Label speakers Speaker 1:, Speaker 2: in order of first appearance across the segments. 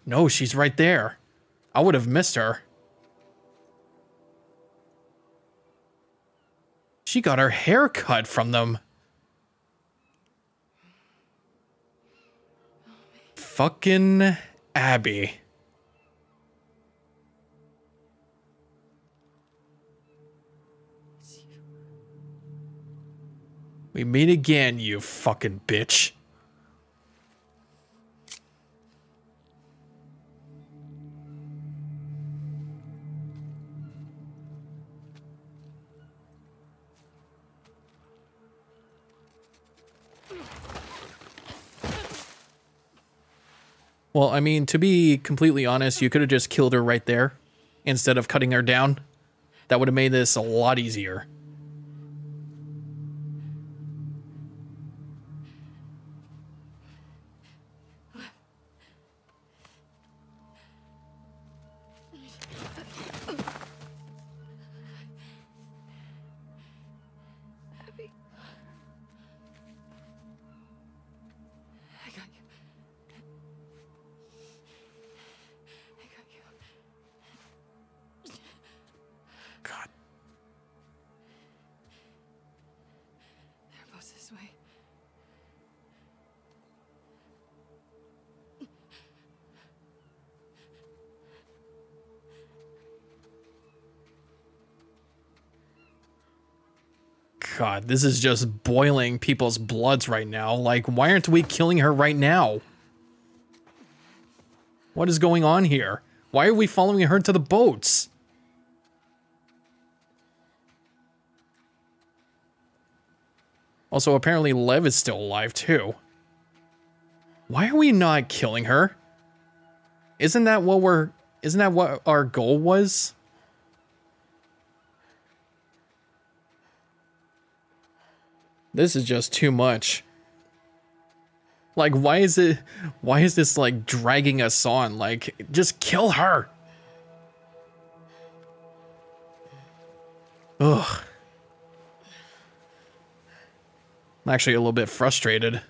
Speaker 1: No, she's right there. I would have missed her. She got her hair cut from them. Fucking Abby. We meet again, you fucking bitch. Well, I mean, to be completely honest, you could have just killed her right there instead of cutting her down. That would have made this a lot easier. God, this is just boiling people's bloods right now. Like, why aren't we killing her right now? What is going on here? Why are we following her to the boats? Also, apparently Lev is still alive too. Why are we not killing her? Isn't that what our goal was? This is just too much. Like, why is this like dragging us on? Like, just kill her. Ugh. I'm actually a little bit frustrated.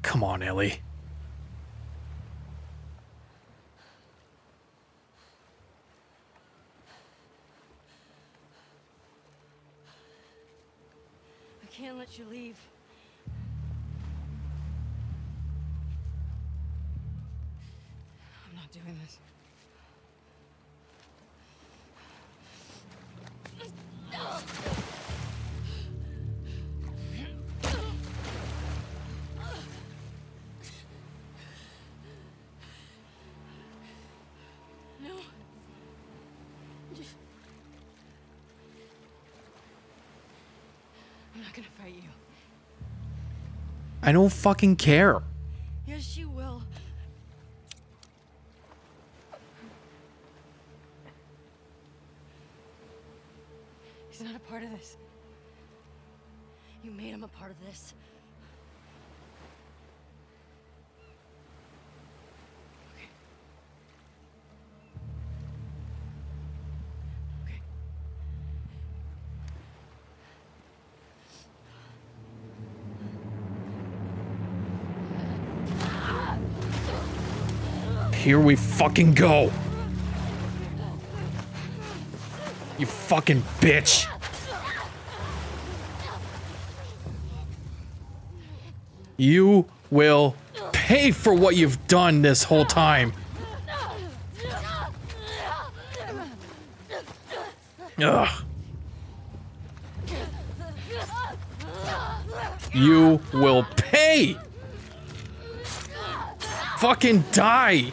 Speaker 1: Come on, Ellie.
Speaker 2: I can't let you leave. I'm not doing this. I'm not gonna fight you.
Speaker 1: I don't fucking care.
Speaker 2: Yes, you will. He's not a part of this. You made him a part of this. Okay. Okay.
Speaker 1: Here we fucking go. You fucking bitch. You will pay for what you've done this whole time. Ugh. You will pay! Fucking die!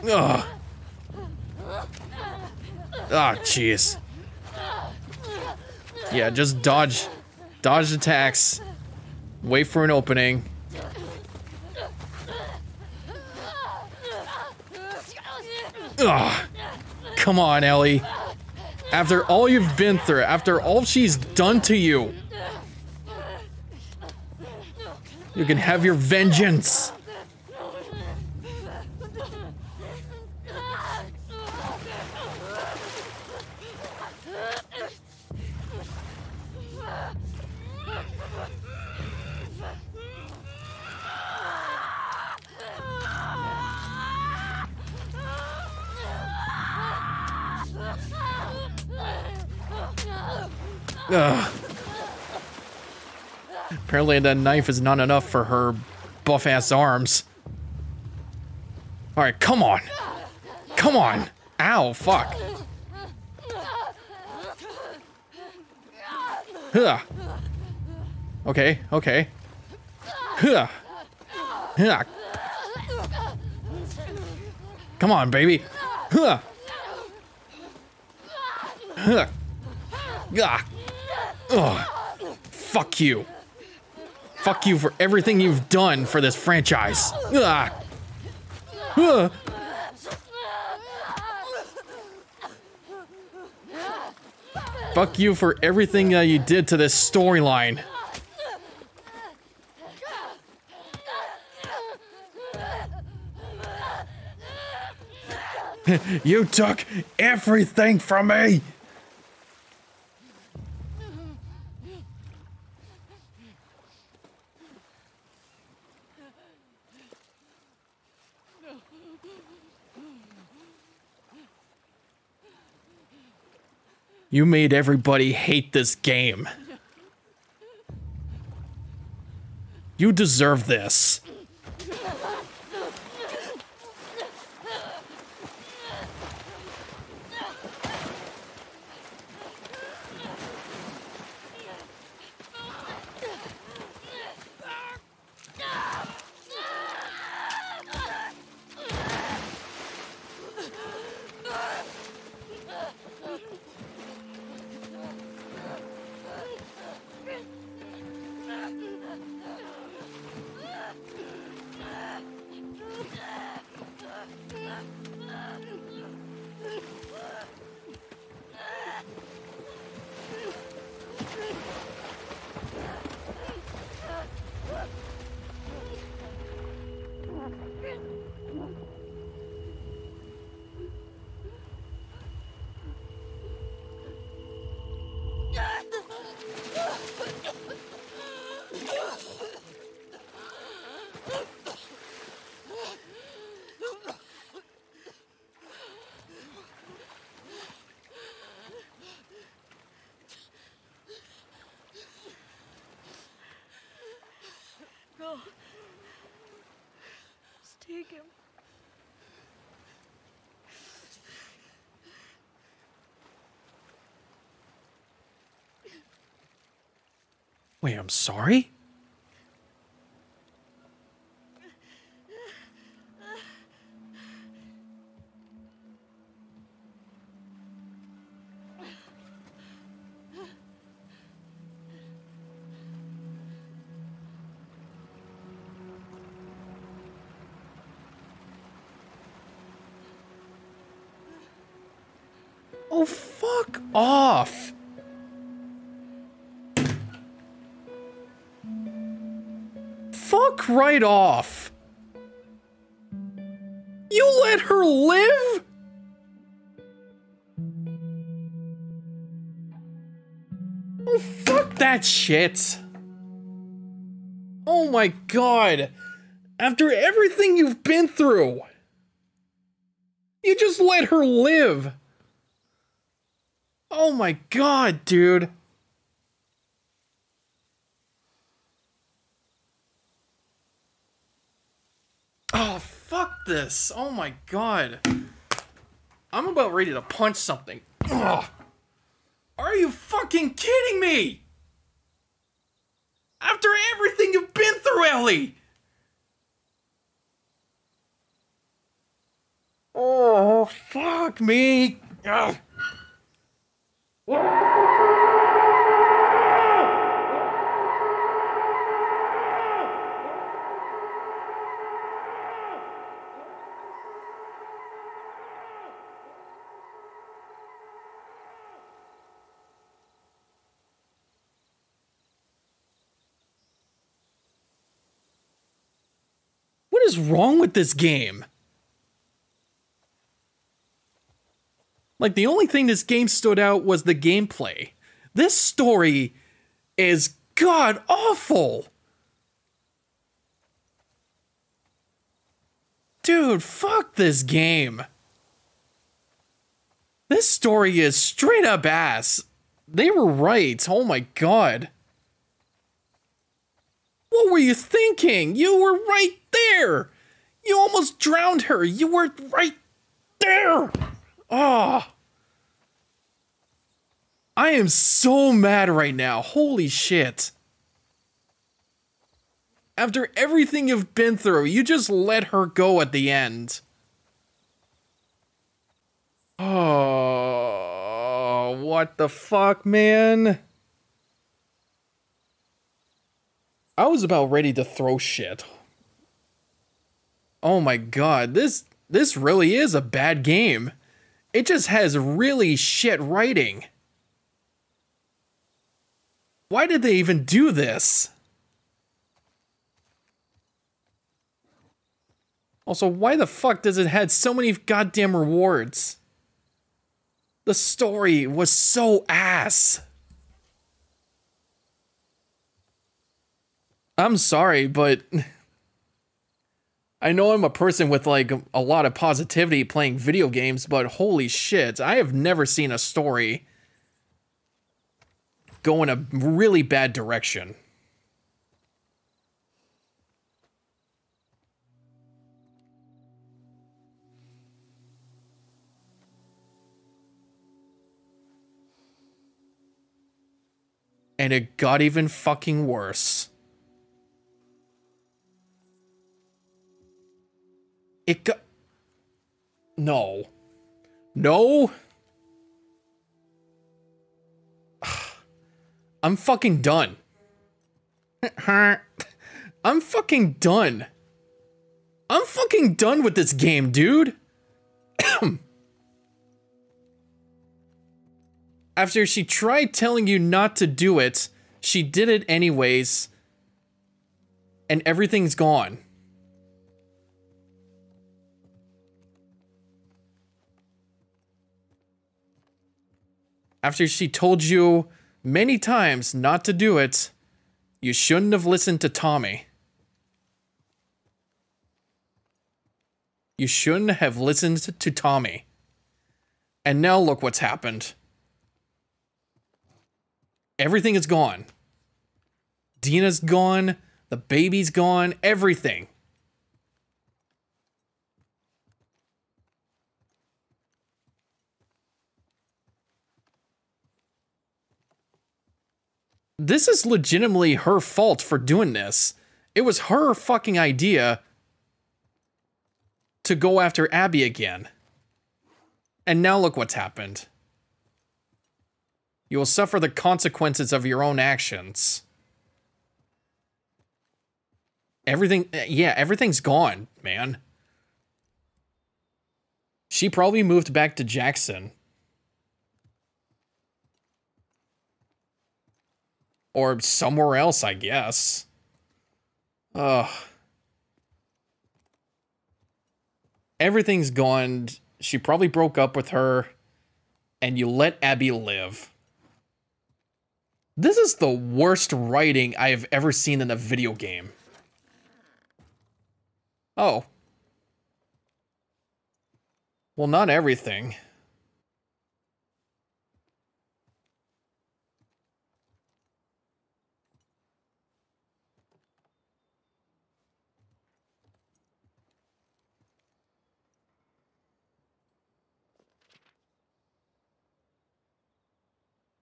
Speaker 1: Ugh. Ah, jeez. Yeah, just dodge attacks. Wait for an opening. Ugh. Come on, Ellie. After all you've been through, after all she's done to you, you can have your vengeance. Ugh. Apparently that knife is not enough for her buff-ass arms. Alright, come on. Come on. Ow, fuck. Huh. Okay, okay. Huh. Huh. Come on, baby. Huh. Huh. Gah. Ugh. Fuck you. Fuck you for everything you've done for this franchise. Ugh. Ugh. Fuck you for everything you did to this storyline. You took everything from me. You made everybody hate this game. You deserve this.
Speaker 2: Go. Just take him.
Speaker 1: Wait, I'm sorry? Oh, fuck off! Fuck right off! You let her live? Oh, fuck that shit! Oh my god! After everything you've been through, you just let her live! Oh my god, dude. Oh, fuck this. Oh my god. I'm about ready to punch something. Ugh. Are you fucking kidding me? After everything you've been through, Ellie! Oh, fuck me. Ugh. What is wrong with this game? Like, the only thing this game stood out was the gameplay. This story is god awful. Dude, fuck this game. This story is straight up ass. They were right. Oh my god. What were you thinking? You were right there. You almost drowned her. You were right there. Oh. I am so mad right now. Holy shit. After everything you've been through, you just let her go at the end. Oh, what the fuck, man? I was about ready to throw shit. Oh my god, this really is a bad game. It just has really shit writing. Why did they even do this? Also, why the fuck does it have so many goddamn rewards? The story was so ass. I'm sorry, but I know I'm a person with like a lot of positivity playing video games, but holy shit, I have never seen a story go in a really bad direction. And it got even fucking worse. It got... No. No? I'm fucking done. I'm fucking done. I'm fucking done with this game, dude. After she tried telling you not to do it, she did it anyways. And everything's gone. After she told you many times not to do it, you shouldn't have listened to Tommy. You shouldn't have listened to Tommy. And now look what's happened. Everything is gone. Dina's gone. The baby's gone. Everything. This is legitimately her fault for doing this. It was her fucking idea to go after Abby again. And now look what's happened. You will suffer the consequences of your own actions. Everything's gone, man. She probably moved back to Jackson. Or somewhere else, I guess. Ugh. Everything's gone. She probably broke up with her. And you let Abby live. This is the worst writing I have ever seen in a video game. Oh. Well, not everything.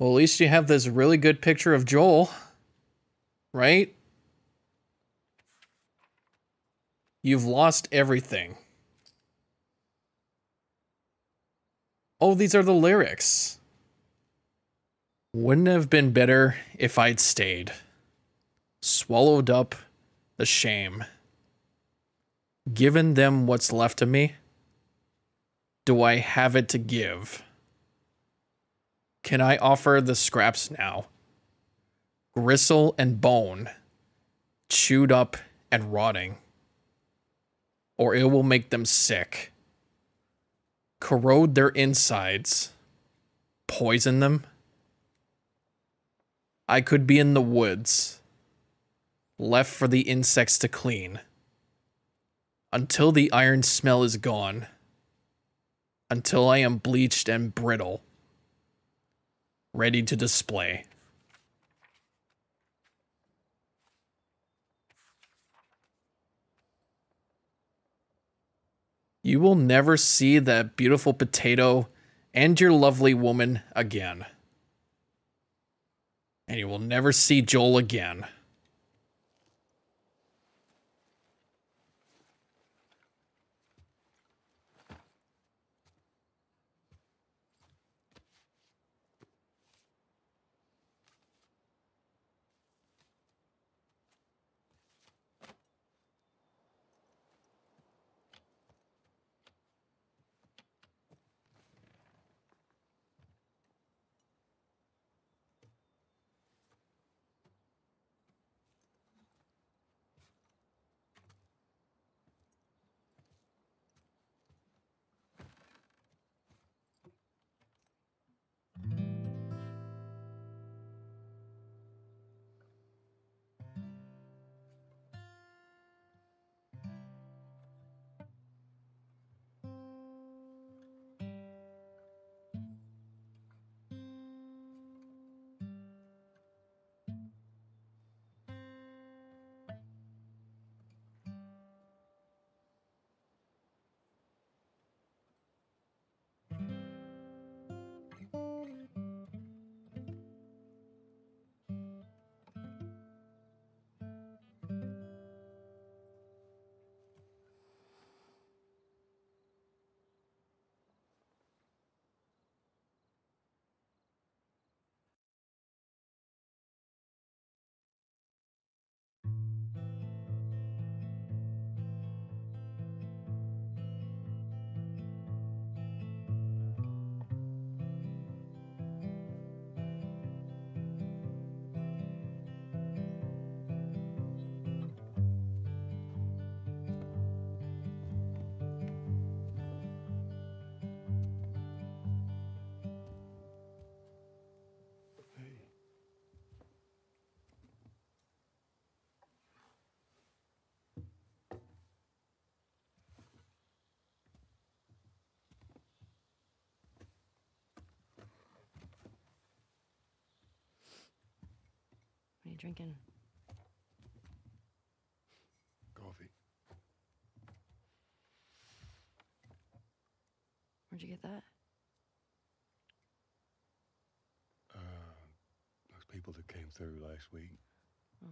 Speaker 1: Well, at least you have this really good picture of Joel, right? You've lost everything. Oh, these are the lyrics. Wouldn't it have been better if I'd stayed. Swallowed up the shame. Given them what's left of me. Do I have it to give? Can I offer the scraps now? Gristle and bone. Chewed up and rotting. Or it will make them sick. Corrode their insides. Poison them. I could be in the woods. Left for the insects to clean. Until the iron smell is gone. Until I am bleached and brittle. Ready to display. You will never see that beautiful potato and your lovely woman again. And you will never see Joel again.
Speaker 2: What are you drinking?
Speaker 3: Coffee.
Speaker 2: Where'd you get that?
Speaker 3: Those people that came through last week.
Speaker 2: Oh.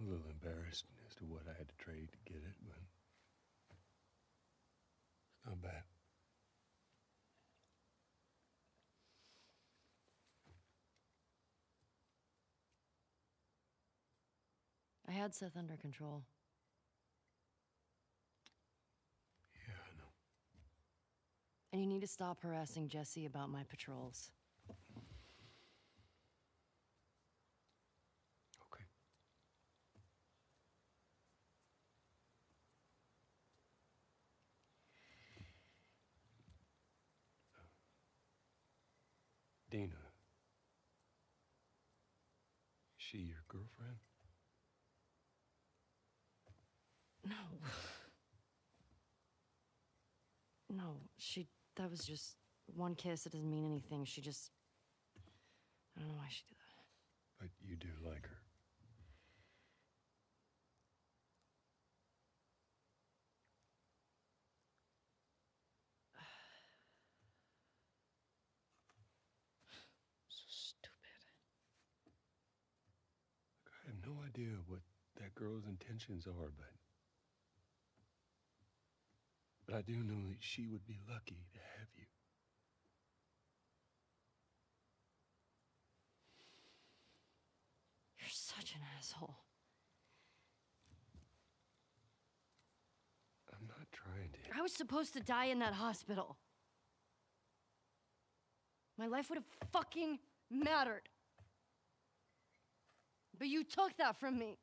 Speaker 3: A little embarrassed as to what I had to trade to get it, but it's not bad.
Speaker 2: I had Seth under control.
Speaker 3: Yeah, I know.
Speaker 2: And you need to stop harassing Jesse about my patrols.
Speaker 3: Okay. Dina. Is she your girlfriend?
Speaker 2: No. No, that was just one kiss. It doesn't mean anything. I don't know why she did that.
Speaker 3: But you do like her. idea what that girl's intentions are, but I do know that she would be lucky to have you.
Speaker 2: You're such an asshole.
Speaker 3: I'm not trying to.
Speaker 2: I was supposed to die in that hospital. My life would have fucking mattered. But you took that from me.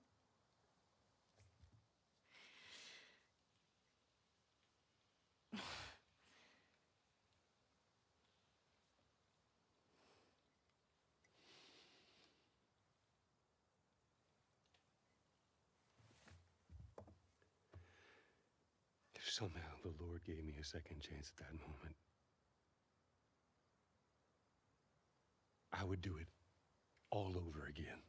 Speaker 3: If somehow the Lord gave me a second chance at that moment, I would do it all over again.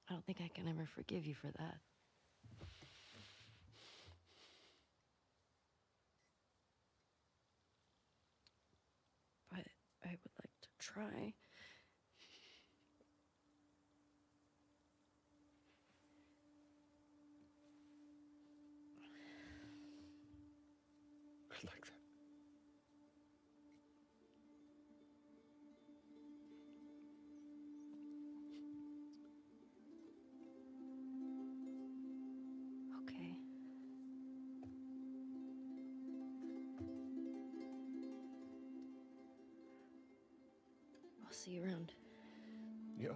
Speaker 2: I don't think I can ever forgive you for that. But I would like to try.
Speaker 3: I like that.
Speaker 2: Okay. I'll see you around.
Speaker 3: Yep.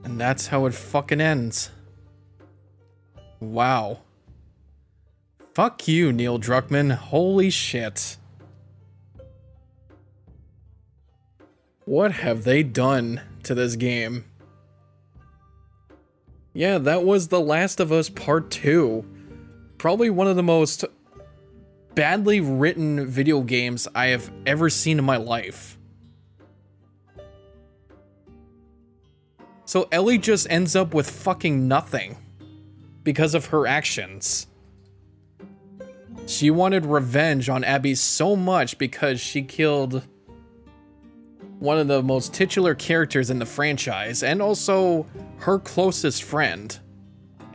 Speaker 1: And that's how it fucking ends. Wow. Fuck you, Neil Druckmann. Holy shit. What have they done to this game? Yeah, that was The Last of Us Part 2. Probably one of the most badly written video games I have ever seen in my life. So Ellie just ends up with fucking nothing because of her actions. She wanted revenge on Abby so much because she killed one of the most titular characters in the franchise and also her closest friend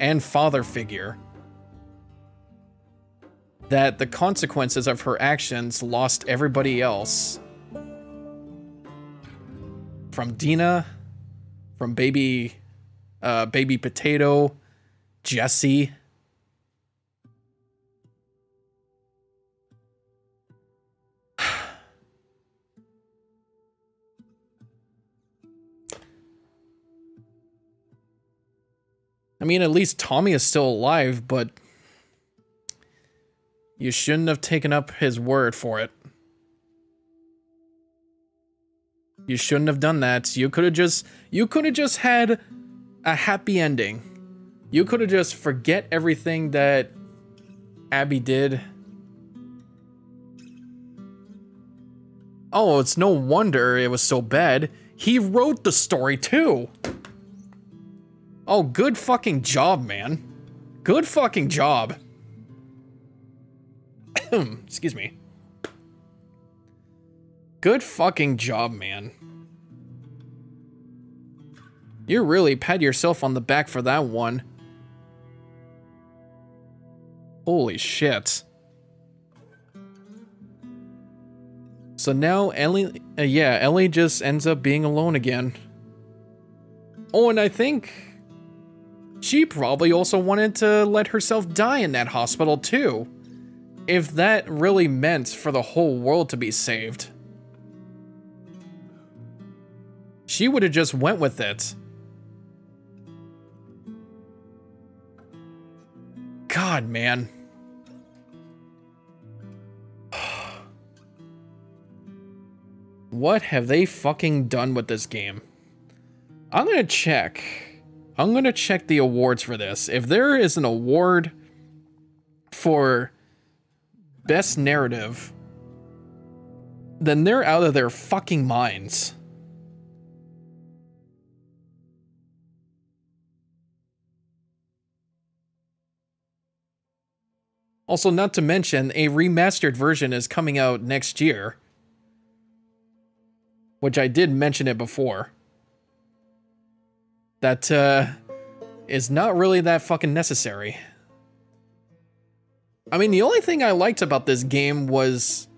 Speaker 1: and father figure, that the consequences of her actions lost everybody else. From Dina, from baby Potato, Jesse. I mean, at least Tommy is still alive, but you shouldn't have taken up his word for it. You shouldn't have done that. You could have just had a happy ending. You could have just forget everything that Abby did. Oh, it's no wonder it was so bad. He wrote the story too. Oh, good fucking job, man. Good fucking job. Excuse me. Good fucking job, man. You really pat yourself on the back for that one. Holy shit. So now Ellie, Ellie just ends up being alone again. Oh, and I think she probably also wanted to let herself die in that hospital too. If that really meant for the whole world to be saved. She would have just went with it. God, man. What have they fucking done with this game? I'm gonna check. I'm gonna check the awards for this. If there is an award for best narrative, then they're out of their fucking minds. Also, not to mention, a remastered version is coming out next year. Which I did mention it before. That, is not really that fucking necessary. I mean, the only thing I liked about this game was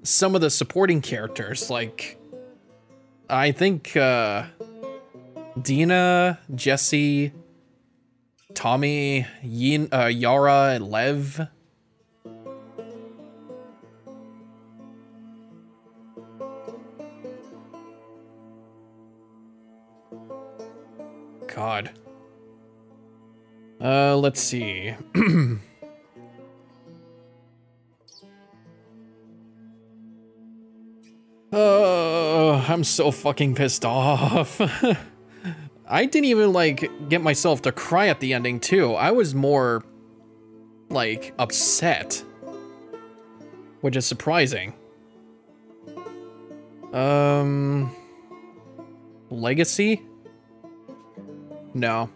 Speaker 1: some of the supporting characters. Like, I think, Dina, Jesse, Tommy, Yara, and Lev. God. Let's see. I'm so fucking pissed off. I didn't even, like, get myself to cry at the ending, too. I was more, like, upset. Which is surprising. Legacy? No.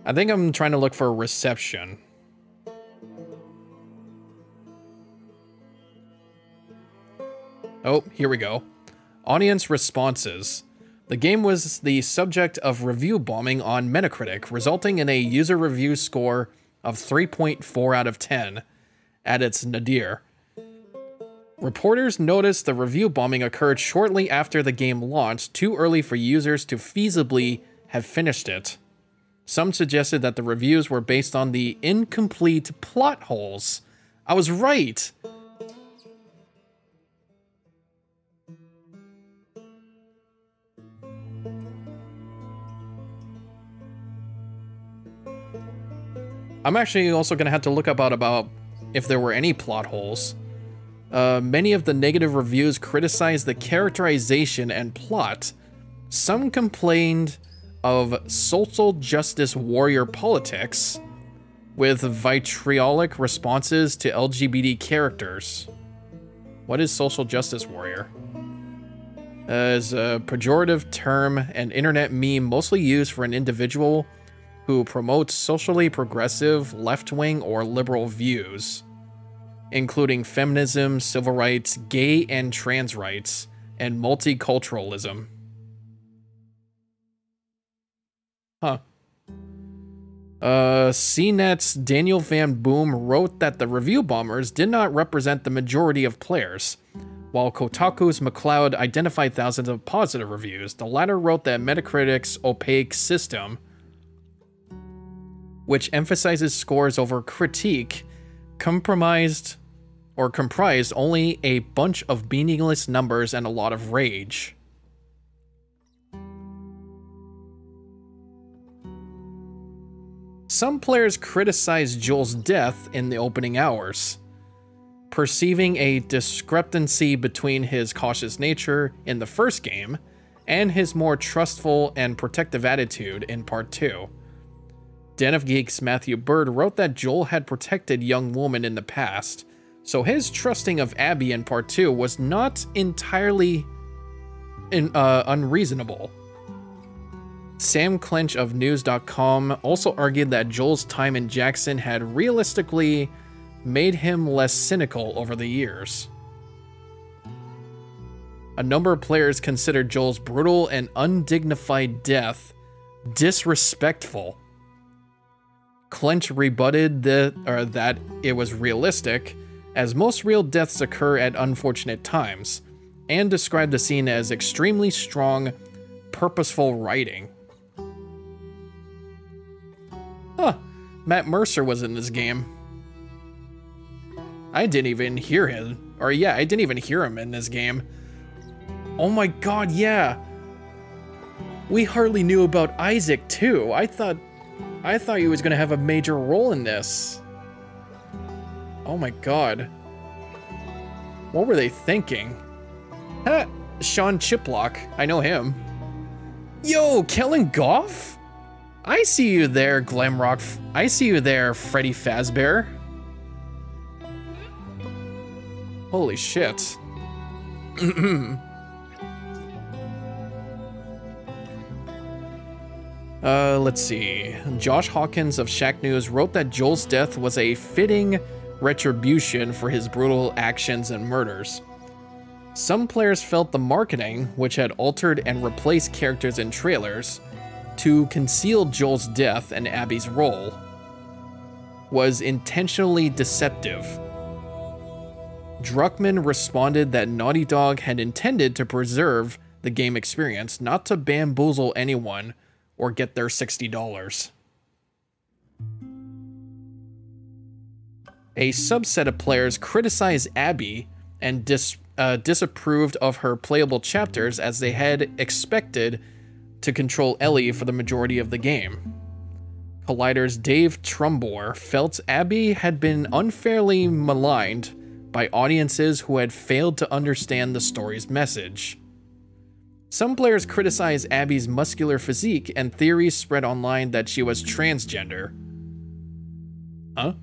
Speaker 1: I think I'm trying to look for a reception. Oh, here we go. Audience responses. The game was the subject of review bombing on Metacritic, resulting in a user review score of 3.4 out of 10 at its nadir. Reporters noticed the review bombing occurred shortly after the game launched, too early for users to feasibly have finished it. Some suggested that the reviews were based on the incomplete plot holes. I was right! I'm actually also going to have to look up about if there were any plot holes. Many of the negative reviews criticized the characterization and plot. Some complained of social justice warrior politics, with vitriolic responses to LGBT characters. What is social justice warrior? As a pejorative term, an internet meme mostly used for an individual who promotes socially progressive, left-wing, or liberal views, including feminism, civil rights, gay and trans rights, and multiculturalism. Huh. CNET's Daniel Van Boom wrote that the review bombers did not represent the majority of players, while Kotaku's McLeod identified thousands of positive reviews. The latter wrote that Metacritic's opaque system, which emphasizes scores over critique, comprised only a bunch of meaningless numbers and a lot of rage. Some players criticized Joel's death in the opening hours, perceiving a discrepancy between his cautious nature in the first game and his more trustful and protective attitude in Part 2. Den of Geeks' Matthew Bird wrote that Joel had protected young women in the past, so his trusting of Abby in Part 2 was not entirely unreasonable. Sam Clench of News.com also argued that Joel's time in Jackson had realistically made him less cynical over the years. A number of players considered Joel's brutal and undignified death disrespectful. Clench rebutted that it was realistic, as most real deaths occur at unfortunate times, and described the scene as extremely strong, purposeful writing. Huh, Matt Mercer was in this game. I didn't even hear him. Or yeah, I didn't even hear him in this game. Oh my god, yeah. We hardly knew about Isaac too. I thought he was gonna have a major role in this. Oh my god. What were they thinking? Ha! Sean Chiplock. I know him. Yo, Kellen Goff? I see you there, Glamrock. I see you there, Freddy Fazbear. Holy shit. Let's see. Josh Hawkins of Shack News wrote that Joel's death was a fitting retribution for his brutal actions and murders. Some players felt the marketing, which had altered and replaced characters in trailers to conceal Joel's death and Abby's role, was intentionally deceptive. Druckmann responded that Naughty Dog had intended to preserve the game experience, not to bamboozle anyone or get their $60. A subset of players criticized Abby and disapproved of her playable chapters, as they had expected to control Ellie for the majority of the game. Collider's Dave Trumbore felt Abby had been unfairly maligned by audiences who had failed to understand the story's message. Some players criticized Abby's muscular physique, and theories spread online that she was transgender. Huh?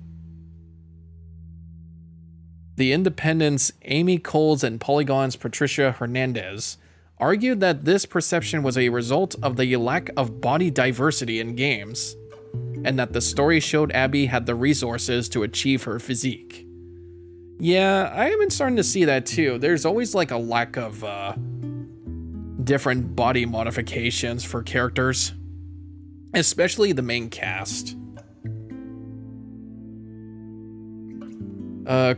Speaker 1: The Independent's Amy Coles and Polygon's Patricia Hernandez argued that this perception was a result of the lack of body diversity in games, and that the story showed Abby had the resources to achieve her physique. Yeah, I have been starting to see that too. There's always like a lack of different body modifications for characters, especially the main cast.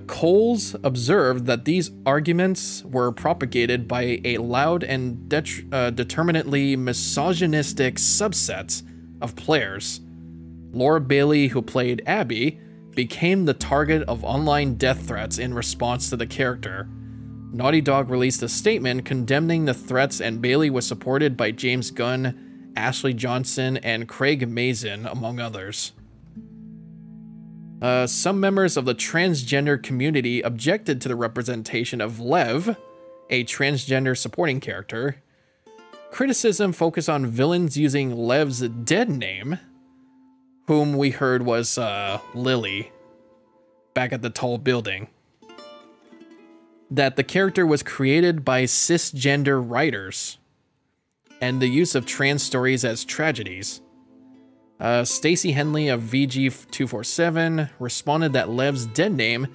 Speaker 1: Coles observed that these arguments were propagated by a loud and determinately misogynistic subset of players. Laura Bailey, who played Abby, became the target of online death threats in response to the character. Naughty Dog released a statement condemning the threats, and Bailey was supported by James Gunn, Ashley Johnson, and Craig Mazin, among others. Some members of the transgender community objected to the representation of Lev, a transgender supporting character. Criticism focused on villains using Lev's dead name, whom we heard was Lily, back at the tall building. That the character was created by cisgender writers, and the use of trans stories as tragedies. Stacy Henley of VG247 responded that Lev's dead name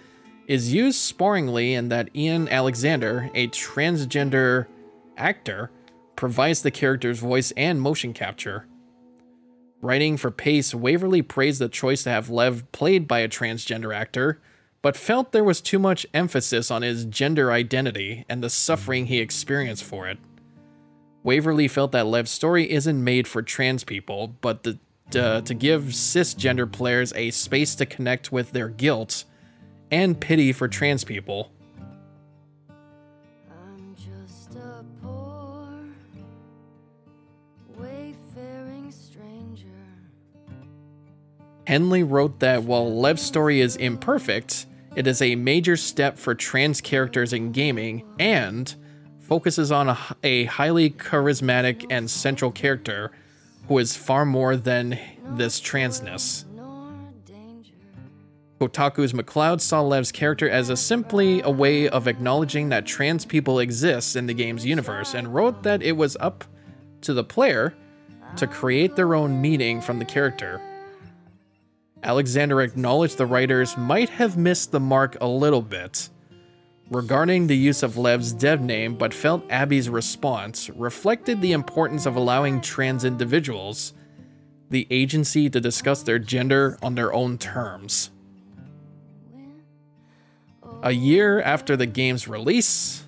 Speaker 1: is used sparingly, and that Ian Alexander, a transgender actor, provides the character's voice and motion capture. Writing for Pace, Waverly praised the choice to have Lev played by a transgender actor, but felt there was too much emphasis on his gender identity and the suffering he experienced for it. Waverly felt that Lev's story isn't made for trans people, but to give cisgender players a space to connect with their guilt and pity for trans people.
Speaker 2: I'm just a poor, wayfaring stranger
Speaker 1: Henley wrote that while Lev's story is imperfect, it is a major step for trans characters in gaming and focuses on a highly charismatic and central character who is far more than this transness. Kotaku's McLeod saw Lev's character as simply a way of acknowledging that trans people exist in the game's universe and wrote that it was up to the player to create their own meaning from the character. Alexander acknowledged the writers might have missed the mark a little bit regarding the use of Lev's dev name, but felt Abby's response reflected the importance of allowing trans individuals the agency to discuss their gender on their own terms. A year after the game's release,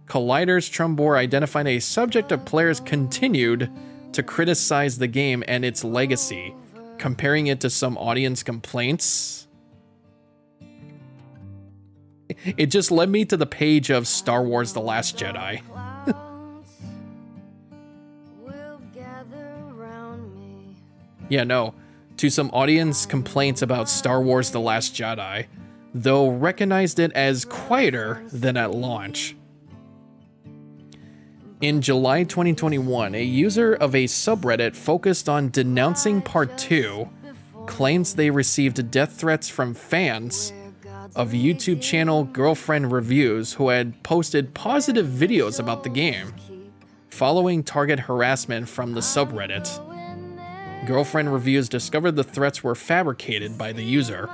Speaker 1: Collider's Trumbore identified a subject of players continued to criticize the game and its legacy, comparing it to some audience complaints. It just led me to the page of Star Wars: The Last Jedi. Yeah, no, to some audience complaints about Star Wars: The Last Jedi, though recognized it as quieter than at launch. In July 2021, a user of a subreddit focused on denouncing Part 2 claims they received death threats from fans of YouTube channel Girlfriend Reviews who had posted positive videos about the game, following target harassment from the subreddit. Girlfriend Reviews discovered the threats were fabricated by the user.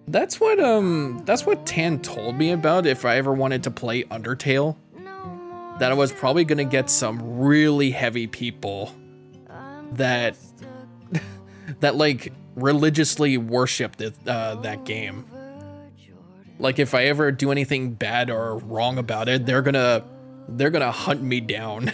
Speaker 1: That's what Tan told me about if I ever wanted to play Undertale. That I was probably gonna get some really heavy people that like religiously worshipped that game. Like if I ever do anything bad or wrong about it, they're gonna hunt me down.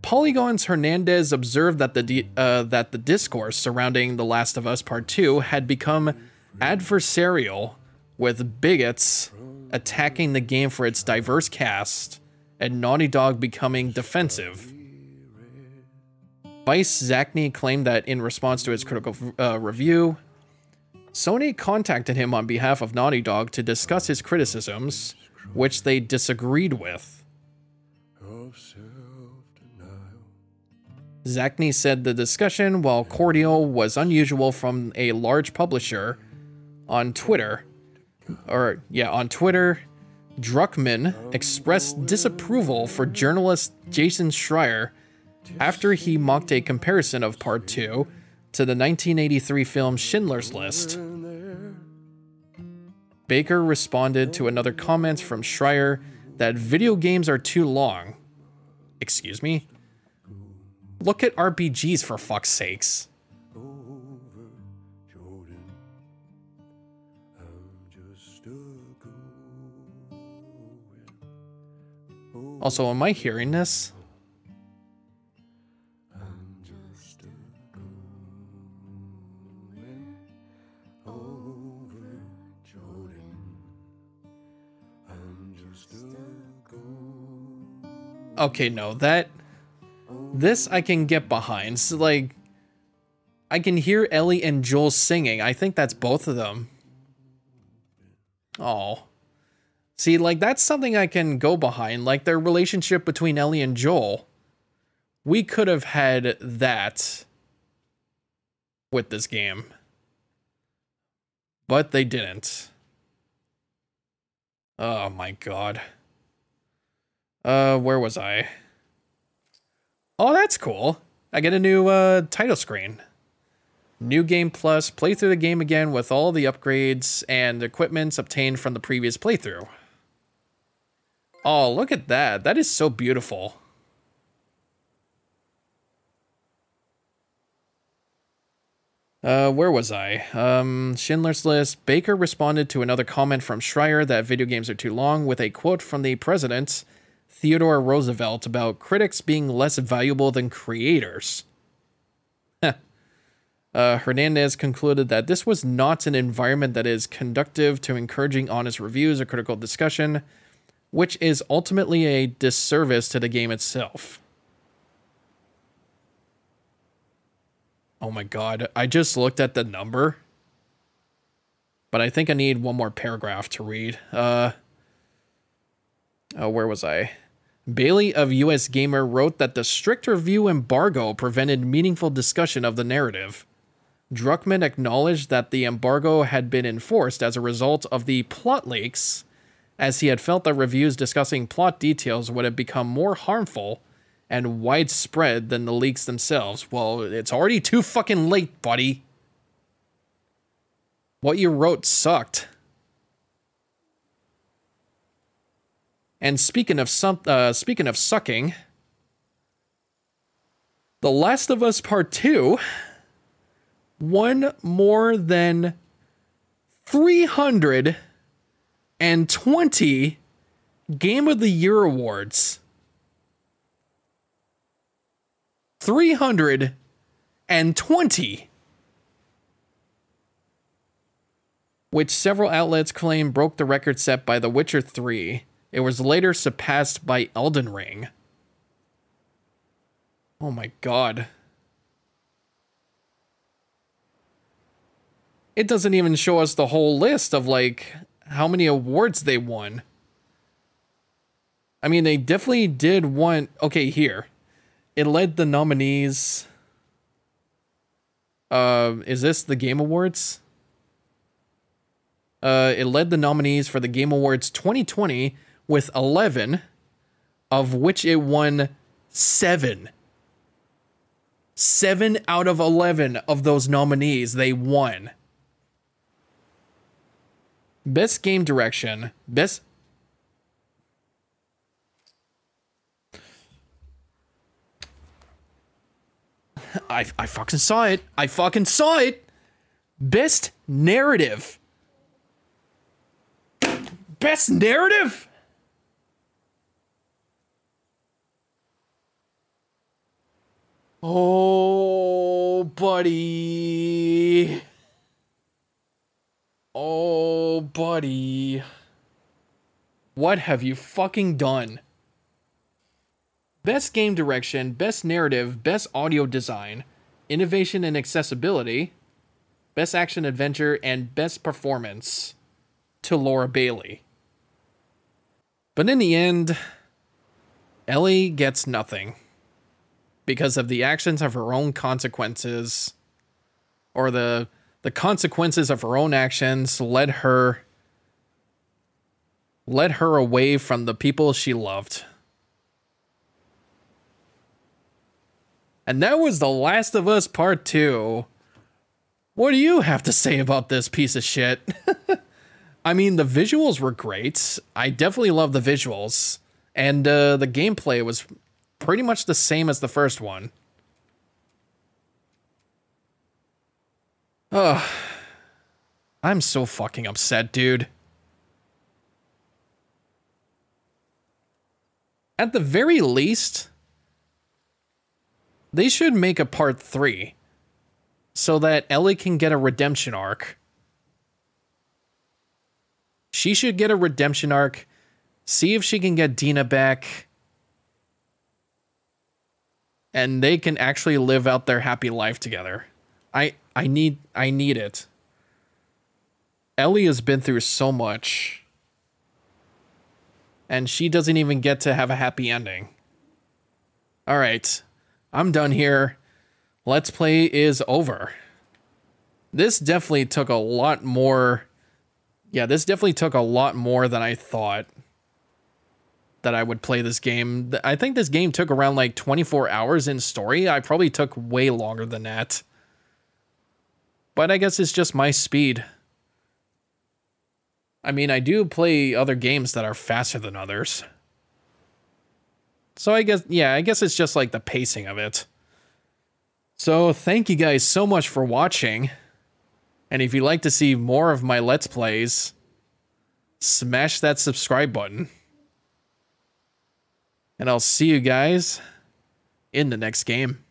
Speaker 1: Polygon's Hernandez observed that the discourse surrounding The Last of Us Part 2 had become adversarial, with bigots attacking the game for its diverse cast and Naughty Dog becoming defensive. Vice Zachney claimed that in response to his critical review, Sony contacted him on behalf of Naughty Dog to discuss his criticisms, which they disagreed with. Zachney said the discussion, while cordial, was unusual from a large publisher. On Twitter, Druckmann expressed disapproval for journalist Jason Schreier after he mocked a comparison of Part 2 to the 1983 film Schindler's List. Baker responded to another comment from Schreier that video games are too long. Excuse me? Look at RPGs, for fuck's sakes. Also, am I hearing this? Okay, no, this I can get behind. So, like, I can hear Ellie and Joel singing. I think that's both of them. Oh. See, like, that's something I can go behind. Like, their relationship between Ellie and Joel. We could have had that with this game. But they didn't. Oh my god. Where was I? Oh, that's cool. I get a new title screen. New Game Plus, play through the game again with all the upgrades and equipments obtained from the previous playthrough. Oh, look at that. That is so beautiful. Where was I? Schindler's List. Baker responded to another comment from Schreier that video games are too long with a quote from the president, Theodore Roosevelt, about critics being less valuable than creators. Hernandez concluded that this was not an environment that is conducive to encouraging honest reviews or critical discussion, which is ultimately a disservice to the game itself. Oh my god. I just looked at the number. But I think I need one more paragraph to read. Oh, where was I? Bailey of US Gamer wrote that the strict review embargo prevented meaningful discussion of the narrative. Druckmann acknowledged that the embargo had been enforced as a result of the plot leaks, as he had felt that reviews discussing plot details would have become more harmful and widespread than the leaks themselves. Well, it's already too fucking late, buddy. What you wrote sucked. And speaking of sucking, The Last of Us Part 2 won more than 320 Game of the Year awards. 320. Which several outlets claim broke the record set by The Witcher 3. It was later surpassed by Elden Ring. Oh my god. It doesn't even show us the whole list of, like, how many awards they won. I mean, they definitely did one... Okay, here. It led the nominees... is this the Game Awards? It led the nominees for the Game Awards 2020 with 11, of which it won 7. 7 out of 11 of those nominees they won. Best Game Direction, Best... I fucking saw it. I fucking saw it. Best Narrative. Best Narrative? Oh, buddy. Oh, buddy. What have you fucking done? Best Game Direction, Best Narrative, Best Audio Design, Innovation and Accessibility, Best Action Adventure, and Best Performance to Laura Bailey. But in the end, Ellie gets nothing because of the actions of her own consequences, or the consequences of her own actions led her away from the people she loved. And that was The Last of Us Part 2. What do you have to say about this piece of shit? I mean, the visuals were great. I definitely love the visuals. And the gameplay was pretty much the same as the first one. Ugh. I'm so fucking upset, dude. At the very least, they should make a part 3 so that Ellie can get a redemption arc. She should get a redemption arc. See if she can get Dina back. And they can actually live out their happy life together. I need it. Ellie has been through so much. And she doesn't even get to have a happy ending. Alright. I'm done here. Let's Play is over. This definitely took a lot more... Yeah, this definitely took a lot more than I thought that I would play this game. I think this game took around like 24 hours in story. I probably took way longer than that. But I guess it's just my speed. I mean, I do play other games that are faster than others. So I guess, yeah, I guess it's just like the pacing of it. So thank you guys so much for watching. And if you'd like to see more of my Let's Plays, smash that subscribe button. And I'll see you guys in the next game.